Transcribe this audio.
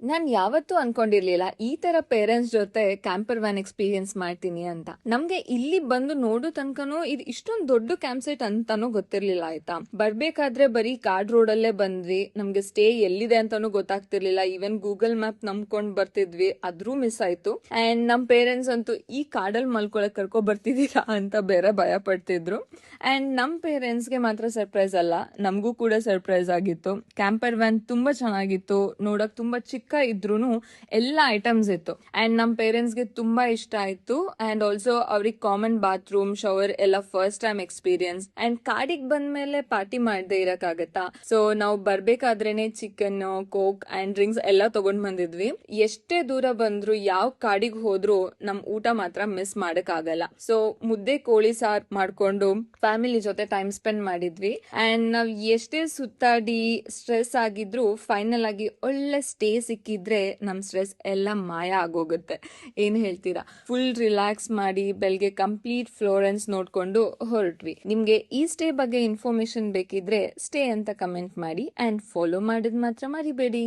ನಾನ್ ಯಾವತ್ತೂ ಅನ್ಕೊಂಡಿರ್ಲಿಲ್ಲ ಈ ತರ ಪೇರೆಂಟ್ಸ್ ಜೊತೆ ಕ್ಯಾಂಪರ್ ವ್ಯಾನ್ ಎಕ್ಸ್ಪೀರಿಯನ್ಸ್ ಮಾಡ್ತೀನಿ ಅಂತ. ನಮ್ಗೆ ಇಲ್ಲಿ ಬಂದು ನೋಡೋ ತನಕನೂ ಇದು ಇಷ್ಟೊಂದು ದೊಡ್ಡ ಕ್ಯಾಂಪ್ ಸೈಟ್ ಅಂತಾನೂ ಗೊತ್ತಿರ್ಲಿಲ್ಲ ಆಯ್ತಾ. ಬರ್ಬೇಕಾದ್ರೆ ಬರೀ ಕಾರ್ಡ್ ರೋಡ್ ಅಲ್ಲೇ ಬಂದ್ವಿ, ನಮ್ಗೆ ಸ್ಟೇ ಎಲ್ಲಿದೆ ಅಂತಾನೂ ಗೊತ್ತಾಗ್ತಿರ್ಲಿಲ್ಲ. ಈವನ್ ಗೂಗಲ್ ಮ್ಯಾಪ್ ನಂಬ್ಕೊಂಡ್ ಬರ್ತಿದ್ವಿ, ಅದ್ರೂ ಮಿಸ್ ಆಯ್ತು. ಅಂಡ್ ನಮ್ ಪೇರೆಂಟ್ಸ್ ಅಂತೂ ಈ ಕಾಡಲ್ಲಿ ಮಲ್ಕೊಳಕ್ ಕರ್ಕೊ ಬರ್ತಿದ್ದೀರಾ ಅಂತ ಬೇರೆ ಭಯ ಪಡ್ತಿದ್ರು. ಅಂಡ್ ನಮ್ ಪೇರೆಂಟ್ಸ್ಗೆ ಮಾತ್ರ ಸರ್ಪ್ರೈಸ್ ಅಲ್ಲ, ನಮಗೂ ಕೂಡ ಸರ್ಪ್ರೈಸ್ ಆಗಿತ್ತು. ಕ್ಯಾಂಪರ್ ವ್ಯಾನ್ ತುಂಬಾ ಚೆನ್ನಾಗಿತ್ತು, ನೋಡಕ್ ತುಂಬಾ ಚಿಕ್ಕ ಇದ್ರೂನು ಎಲ್ಲ ಐಟಮ್ಸ್ ಇತ್ತು. ಅಂಡ್ ನಮ್ ಪೇರೆಂಟ್ಸ್ಗೆ ತುಂಬಾ ಇಷ್ಟ ಆಯ್ತು. ಅಂಡ್ ಆಲ್ಸೋ ಅವ್ರಿಗೆ ಕಾಮನ್ ಬಾತ್ರೂಮ್, ಶವರ್ ಎಲ್ಲ ಫಸ್ಟ್ ಟೈಮ್ ಎಕ್ಸ್ಪೀರಿಯನ್ಸ್. ಅಂಡ್ ಕಾಡಿಗೆ ಬಂದ್ಮೇಲೆ ಪಾರ್ಟಿ ಮಾಡದೆ ಇರಕ್ಕಾಗತ್ತಾ? ಸೊ ನಾವು ಬರ್ಬೇಕಾದ್ರೇನೆ ಚಿಕನ್, ಕೋಕ್ ಅಂಡ್ ಡ್ರಿಂಕ್ಸ್ ಎಲ್ಲ ತಗೊಂಡ್ ಬಂದಿದ್ವಿ. ಎಷ್ಟೇ ದೂರ ಬಂದ್ರು, ಯಾವ ಕಾಡಿಗೆ ಹೋದ್ರು ನಮ್ ಊಟ ಮಾತ್ರ ಮಿಸ್ ಮಾಡಕ್ ಆಗಲ್ಲ. ಸೊ ಮುದ್ದೆ ಕೋಳಿ ಸಾರ್ ಮಾಡ್ಕೊಂಡು ಫ್ಯಾಮಿಲಿ ಜೊತೆ ಟೈಮ್ ಸ್ಪೆಂಡ್ ಮಾಡಿದ್ವಿ. ಅಂಡ್ ನಾವ್ ಎಷ್ಟೇ ಸುತ್ತಾಡಿ ಸ್ಟ್ರೆಸ್ ಆಗಿದ್ರು ಫೈನಲ್ ಆಗಿ ಒಳ್ಳೆ ಸ್ಟೇ ಸಿಕ್ಕಿದ್ರೆ ನಮ್ ಸ್ಟ್ರೆಸ್ ಎಲ್ಲ ಮಾಯ ಆಗೋಗುತ್ತೆ. ಏನ್ ಹೇಳ್ತೀರಾ? ಫುಲ್ ರಿಲ್ಯಾಕ್ಸ್ ಮಾಡಿ ಬೆಳಗ್ಗೆ ಕಂಪ್ಲೀಟ್ ಫ್ಲೋರೆನ್ಸ್ ನೋಡ್ಕೊಂಡು ಹೊರಟ್ವಿ. ನಿಮ್ಗೆ ಈ ಸ್ಟೇ ಬಗ್ಗೆ ಇನ್ಫಾರ್ಮೇಶನ್ ಬೇಕಿದ್ರೆ ಸ್ಟೇ ಅಂತ ಕಮೆಂಟ್ ಮಾಡಿ ಅಂಡ್ ಫಾಲೋ ಮಾಡಿದ್ ಮಾತ್ರ ಮರಿಬೇಡಿ.